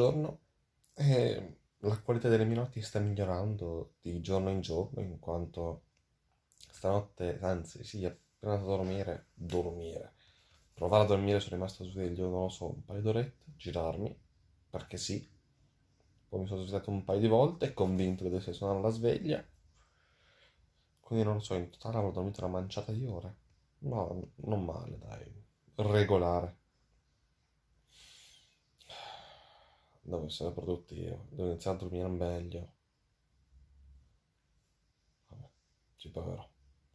giorno e la qualità delle mie notti sta migliorando di giorno in giorno, in quanto stanotte, anzi sì, appena andato a dormire, provare a dormire, sono rimasto sveglio, non lo so, un paio d'orette, girarmi, perché sì, poi mi sono svegliato un paio di volte, convinto che dovesse suonare la sveglia, quindi non lo so, in totale avrò dormito una manciata di ore, no, non male, dai, regolare. Devo essere produttivo, devo iniziare a dormire meglio. Vabbè, ci proverò.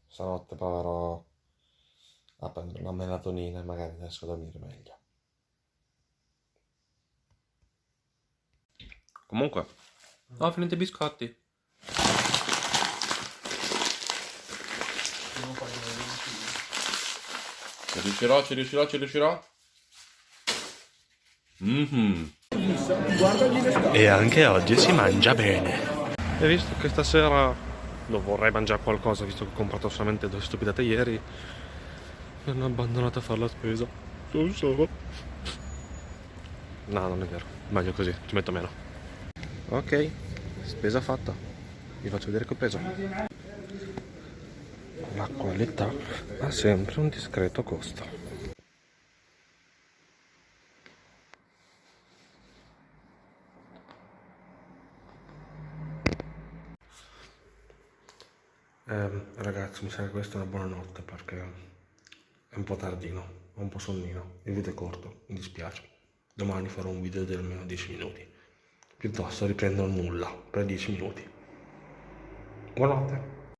Stanotte proverò a prendere una melatonina e magari riesco a dormire meglio. Comunque, ho finito i biscotti. Ci riuscirò. Mhm. E anche oggi si mangia bene. E visto che stasera non vorrei mangiare qualcosa, visto che ho comprato solamente 2 stupidate ieri, mi hanno abbandonato a fare la spesa. Non so. No, non è vero. Meglio così, ci metto meno. Ok, spesa fatta. Vi faccio vedere che ho preso. La qualità ha sempre un discreto costo. Ragazzi, mi sa che questa è una buona notte perché è un po' tardino, ho un po' sonnino, il video è corto, mi dispiace. Domani farò un video di almeno 10 minuti, piuttosto riprendo il nulla per 10 minuti. Buonanotte.